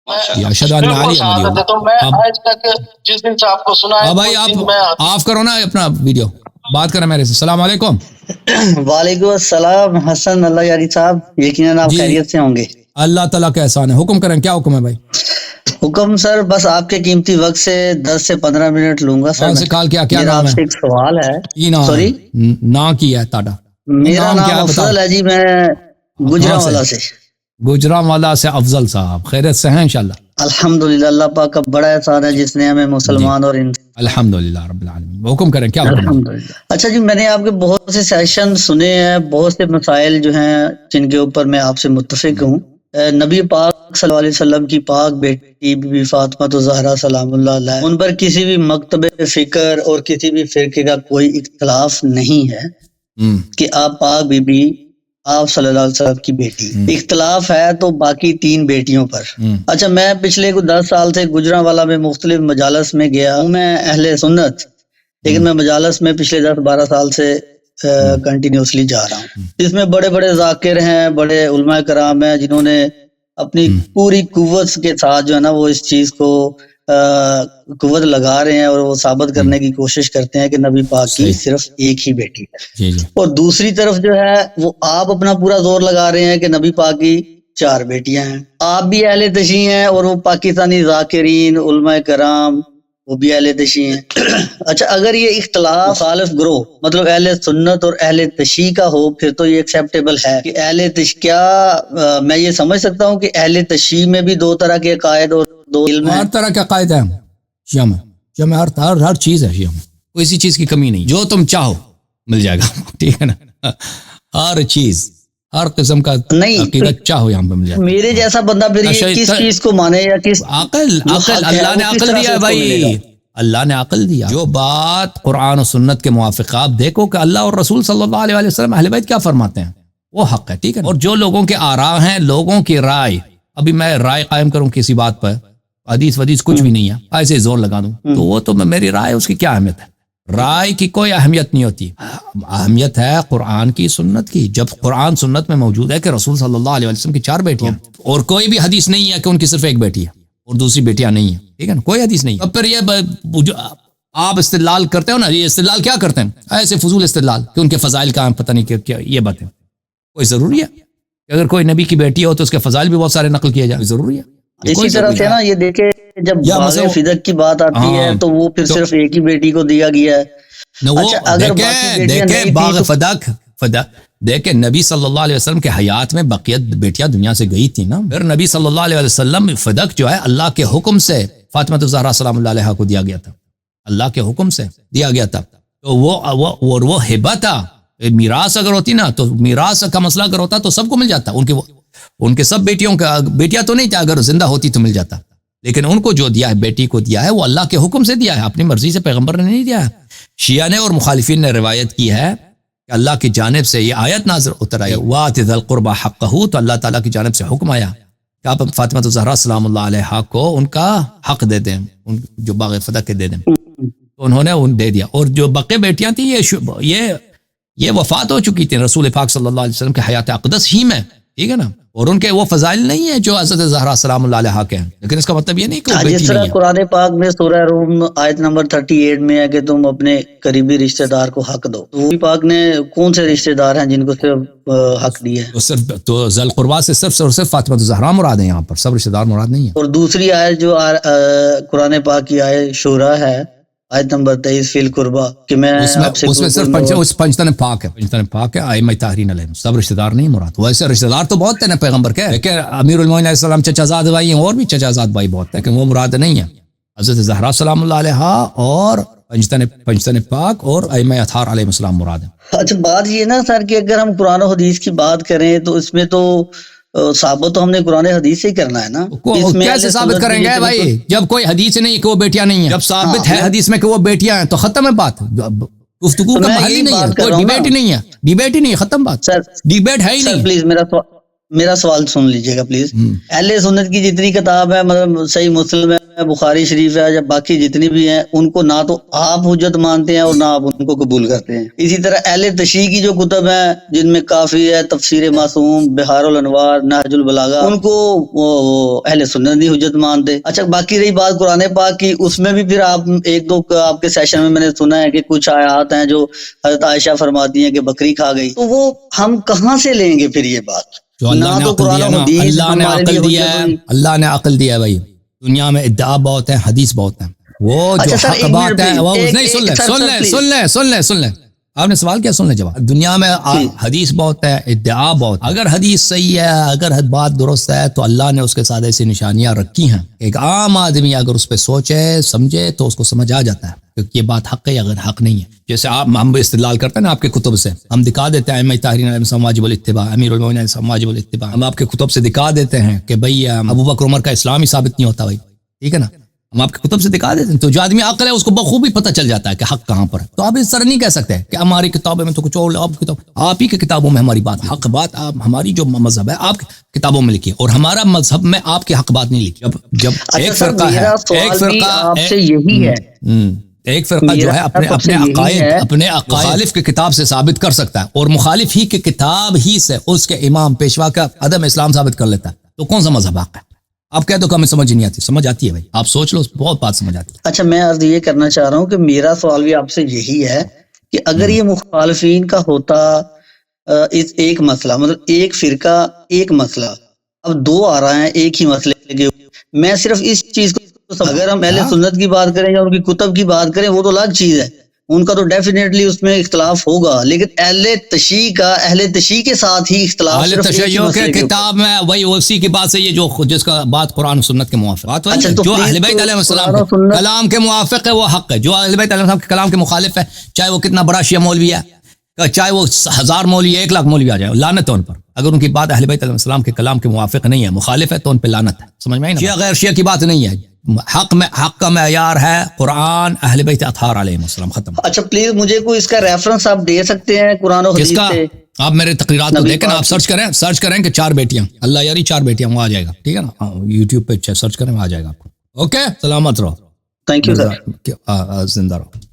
اشہدو ان علی ولی۔ تو میں آج تک جس دن سے آپ کو سنا ہے بھائی آپ آف کرو نا اپنا ویڈیو، بات کریں میرے سے۔ السلام علیکم۔ وعلیکم السلام حسن اللہ یاری صاحب، یقیناً آپ خیریت سے ہوں گے؟ اللہ تعالیٰ کا احسان ہے۔ حکم کریں، کیا حکم ہے بھائی؟ حکم سر بس آپ کے قیمتی وقت سے 10 سے 15 منٹ لوں گا سر۔ کیا نام ہے؟ ایک سوال ہے۔ سوری نا کیا ہے تاڑا؟ میرا نام افضل ہے جی، میں گجرانوالا سے۔ گجرانوالا سے افضل صاحب، خیریت سے ہیں انشاءاللہ؟ الحمدللہ، اللہ پاک کا بڑا احسان ہے جس نے ہمیں مسلمان اور الحمدللہ رب العالمین۔ حکم کریں، کیا حکم ہے؟ اچھا جی، میں نے آپ کے بہت سے سیشن سنے ہیں، بہت سے مسائل جو ہیں جن کے اوپر میں آپ سے متفق ہوں۔ نبی پاک صلی اللہ علیہ وسلم کی پاک بیٹی بی بی فاطمہ الزہرا سلام اللہ علیہ، ان پر کسی بھی مکتب فکر اور کسی بھی فرقے کا کوئی اختلاف نہیں ہے کہ آپ پاک بی بی آپ صلی اللہ علیہ وسلم کی بیٹی۔ اختلاف ہے تو باقی 3 بیٹیوں پر۔ اچھا، میں پچھلے 10 سال سے گجرانوالا میں مختلف مجالس میں گیا ہوں، میں اہل سنت، لیکن میں مجالس میں پچھلے 10-12 سال سے کنٹینیوسلی جا رہا ہوں۔ اس میں بڑے بڑے ذاکر ہیں، بڑے علماء کرام ہیں جنہوں نے اپنی پوری قوت کے ساتھ جو ہے نا وہ اس چیز کو قوت لگا رہے ہیں اور وہ ثابت کرنے کی کوشش کرتے ہیں کہ نبی پاک کی صرف ایک ہی بیٹی ہے۔ اور دوسری طرف جو ہے وہ آپ اپنا پورا زور لگا رہے ہیں کہ نبی پاک کی 4 بیٹیاں ہیں۔ آپ بھی اہل تشیع ہیں اور وہ پاکستانی ذاکرین علماء کرام وہ بھی اہل تشیع ہیں۔ اچھا، اگر یہ اختلاف مخالف گروہ مطلب اہل سنت اور اہل تشیع کا ہو پھر تو یہ ایکسیپٹیبل ہے کہ اہل تشیع، کیا میں یہ سمجھ سکتا ہوں کہ اہل تشیع میں بھی 2 طرح کے عقائد اور 2 علم ہیں؟ ہر طرح کے عقائد ہیں شیعہ میں، ہر چیز ہے شیعہ میں، کوئی اسی چیز کی کمی نہیں، جو تم چاہو مل جائے گا، ٹھیک ہے نا؟ ہر چیز، ہر قسم کا عقیدت چاہو یہاں پہ مل جائے گا۔ میرے جیسا بندہ پھر کس چیز کو مانے یا کس عقل اللہ نے عقل دیا ہے بھائی، اللہ نے عقل دیا۔ جو بات قرآن و سنت کے موافق، آپ دیکھو کہ اللہ اور رسول صلی اللہ علیہ وسلم اہل بیت کیا فرماتے ہیں، وہ حق ہے، ٹھیک ہے۔ اور جو لوگوں کے آراء ہیں، لوگوں کی رائے، ابھی میں رائے قائم کروں کسی بات پر، حدیث ودیث کچھ بھی نہیں ہے، ایسے زور لگا دوں تو وہ تو میری رائے، اس کی کیا اہمیت ہے؟ رائے کی کوئی اہمیت نہیں ہوتی، اہمیت ہے قرآن کی، سنت کی۔ جب قرآن سنت میں موجود ہے کہ رسول صلی اللہ علیہ وسلم کی 4 بیٹیاں، اور کوئی بھی حدیث نہیں ہے کہ ان کی صرف ایک بیٹی ہے اور دوسری بیٹیاں نہیں ہیں، ٹھیک ہے نا، کوئی حدیث نہیں ہے۔ اب پھر یہ آپ استدلال کرتے ہو نا، یہ استدلال کیا کرتے ہیں؟ ایسے فضول استدلال کہ ان کے فضائل کا پتہ نہیں کیا، یہ باتیں کوئی ضروری ہے کہ اگر کوئی نبی کی بیٹی ہو تو اس کے فضائل بھی بہت سارے نقل کیے جائیں، ضروری ہے؟ اسی طرح سے نا یہ دیکھیں جب باغ فدق کی بات آتی ہے تو وہ پھر صرف ایک ہی بیٹی کو دیا گیا ہے۔ دیکھیں باغ فدق دیکھیں نبی صلی اللہ علیہ وسلم کے حیات میں بقیت بیٹیاں دنیا سے گئی تھی نا، پھر نبی صلی اللہ علیہ وسلم فدق جو ہے اللہ کے حکم سے فاطمہ الزہرا سلام اللہ علیہا کو دیا گیا تھا، اللہ کے حکم سے دیا گیا تھا، تو وہ ہبہ تھا۔ میراث اگر ہوتی نا تو میراث کا مسئلہ اگر ہوتا تو سب کو مل جاتا، ان کے سب بیٹیاں تو نہیں تھا، اگر زندہ ہوتی تو مل جاتا، لیکن ان کو جو دیا ہے، بیٹی کو دیا ہے، وہ اللہ کے حکم سے دیا ہے، اپنی مرضی سے پیغمبر نے نہیں دیا ہے۔ شیعہ نے اور مخالفین نے روایت کی ہے کہ اللہ کی جانب سے یہ آیت نازل اتر آئی، وَآتِ ذَا الْقُرْبَى حَقَّهُ، تو اللہ تعالیٰ کی جانب سے حکم آیا کہ آپ فاطمہ الزہرا سلام اللہ علیہا کو ان کا حق دے دیں، جو باغ فدق کے دے دیں، تو انہوں نے ان دے دیا۔ اور جو بقیہ بیٹیاں تھیں یہ وفات ہو چکی تھیں رسول پاک صلی اللہ علیہ وسلم کے حیات اقدس ہی میں، ٹھیک ہے نا، اور ان کے وہ فضائل نہیں ہیں جو حضرت زہرا سلام اللہ علیہ کے ہیں، لیکن اس کا مطلب یہ نہیں کہ وہ بیٹی جس طرح نہیں ہے۔ قرآن پاک میں سورہ روم آیت نمبر 38 میں ہے کہ تم اپنے قریبی رشتہ دار کو حق دو، تو پاک نے کون سے رشتہ دار ہیں جن کو صرف حق دیا ہے؟ تو صرف تو ذی القربیٰ سے صرف اور صرف فاطمہ الزہرا مراد ہے، یہاں پر سب رشتہ دار مراد نہیں ہے۔ اور دوسری آیت جو قرآن پاک کی آیت شورا ہے آیت نمبر 23 فی القربہ کہ میں اس میں صرف پنجتن پاک ہے، پنجتن پاک ہے، ائمہ طاہرین علیہم، سب رشتہ دار نہیں مراد۔ ویسے رشتہ دار تو بہت ہیں پیغمبر کے، لیکن امیر المومنین علیہ السلام چچا زاد بھائی ہیں، اور بھی چچا زاد بھائی بہت ہیں، لیکن وہ مراد نہیں ہے۔ حضرت زہرا سلام اللہ علیہا اور پنجتن پاک اور ائمہ اطہار علیہ السلام مراد ہیں۔ اچھا، بات یہ نا سر کہ اگر ہم قرآن و حدیث کی بات کریں تو اس میں تو ثابت تو ہم نے قرآن حدیث سے ہی کرنا ہے نا۔ کیسے ثابت کریں گے بھائی جب کوئی حدیث نہیں کہ وہ بیٹیاں نہیں ہیں؟ جب ثابت ہے حدیث میں کہ وہ بیٹیاں ہیں تو ختم ہے بات، گفتگو کا محل ہی نہیں ہے، کوئی ڈیبیٹ ہی نہیں ہے، ڈیبیٹ ہی نہیں ہے، ختم بات، ڈیبیٹ ہے ہی نہیں۔ پلیز میرا سوال سن لیجئے گا پلیز۔ اہل سنت کی جتنی کتاب ہے، مطلب صحیح مسلم ہے، بخاری شریف ہے یا باقی جتنی بھی ہیں ان کو نہ تو آپ حجت مانتے ہیں اور نہ آپ ان کو قبول کرتے ہیں. اسی طرح اہل تشیع کی جو کتب ہیں جن میں کافی ہے، تفسیر معصوم، بحار الانوار، نہج البلاغہ، ان کو اہل سنت نہیں حجت مانتے. اچھا باقی رہی بات قرآن پاک کی، اس میں بھی پھر آپ ایک دو آپ کے سیشن میں نے سنا ہے کہ کچھ آیات ہیں جو حضرت عائشہ فرماتی ہیں کہ بکری کھا گئی، تو وہ ہم کہاں سے لیں گے پھر یہ بات؟ جو اللہ نے عقل دیا نا، اللہ نے عقل دیا ہے، اللہ نے عقل دیا ہے بھائی. دنیا میں ادعا بہت ہے، حدیث بہت ہے. وہ جو حق بات ہے وہ نہیں. سن لیں آپ نے سوال کیا، سن لیں جواب. دنیا میں حدیث بہت ہے، ادعا بہت. اگر حدیث صحیح ہے، اگر بات درست ہے، تو اللہ نے اس کے ساتھ ایسی نشانیاں رکھی ہیں. ایک عام آدمی اگر اس پہ سوچے سمجھے تو اس کو سمجھ آ جاتا ہے کہ یہ بات حق ہے یا اگر حق نہیں ہے. جیسے ہم استدلال کرتے ہیں نا آپ کے کتب سے، ہم دکھا دیتے ہیں ائمہ طاہرین علیہم السلام واجب الاتباع، امیر المومنین علیہ السلام واجب الاتباع. ہم آپ کے کتب سے دکھا دیتے ہیں کہ بھئی ابو بکر عمر کا اسلام ہی ثابت نہیں ہوتا بھائی، ٹھیک ہے نا. ہم آپ کے کتب سے دکھا دیتے ہیں، تو جو آدمی عقل ہے اس کو بخوبی پتہ چل جاتا ہے کہ حق کہاں پر ہے. تو آپ اس طرح نہیں کہہ سکتے کہ ہماری کتابوں میں تو کچھ اور، آپ ہی کی کتابوں میں ہماری بات حق بات، ہماری جو مذہب ہے آپ کتابوں میں لکھی اور ہمارا مذہب میں آپ کی حق بات نہیں لکھی. جب ایک فرقہ ہے، ایک فرقہ جو ہے اپنے عقائد مخالف کی کتاب سے ثابت کر سکتا ہے اور مخالف ہی کی کتاب ہی سے اس کے امام پیشوا کا عدم اسلام ثابت کر لیتا ہے، تو کون سا مذہب حق ہے؟ آپ کہہ دو کہ ہمیں سمجھ نہیں آتی. سمجھ آتی ہے بھائی، آپ سوچ لو، بہت بات سمجھ آتی ہے. اچھا میں عرض یہ کرنا چاہ رہا ہوں کہ میرا سوال بھی آپ سے یہی ہے کہ اگر یہ مخالفین کا ہوتا اس ایک مسئلہ، مطلب ایک فرقہ ایک مسئلہ، اب دو آ رہے ہیں ایک ہی مسئلے کے، میں صرف اس چیز کو، اگر ہم اہل سنت کی بات کریں یا ان کی کتب کی بات کریں وہ تو الگ چیز ہے، ان کا تو ڈیفینیٹلی اس میں اختلاف ہوگا، لیکن اہل تشیع کا، اہل تشیع کے ساتھ ہی اختلاف اہل تشیع کے کتاب میں وہی اسی کی بات سے، یہ جو جس کا بات قرآن و سنت کے موافق، جو اہل بیت علیہ السلام کے کلام کے موافق ہے وہ حق ہے. جو اہل بیت علیہ السلام کے کلام کے مخالف ہے، چاہے وہ کتنا بڑا شیعہ مولوی ہے، چاہے وہ 1000 مولوی 1 لاکھ مولوی آ جائے، لعنت ہے ان پر. اگر ان کی بات اہل بیت علیہ السلام کے کلام کے موافق نہیں ہے، مخالف ہے، تو ان پہ لعنت ہے. سمجھ میں آئی نا؟ شیعہ غیر شیعہ کی بات نہیں ہے. حق کا معیار ہے قرآن، اہل بیت اطہار علیہم السلام، ختم. اچھا پلیز مجھے کوئی اس کا ریفرنس آپ دے سکتے ہیں قرآن و حدیث سے؟ آپ میرے تقریرات کو دیکھیں، آپ سرچ کریں کہ 4 بیٹیاں، اللہ یاری 4 بیٹیاں، وہ آ جائے گا، ٹھیک ہے نا. یوٹیوب پہ سرچ کریں، وہ آ جائے گا آپ کو. اوکے، سلامت رہو. Thank you sir. زندہ رہو.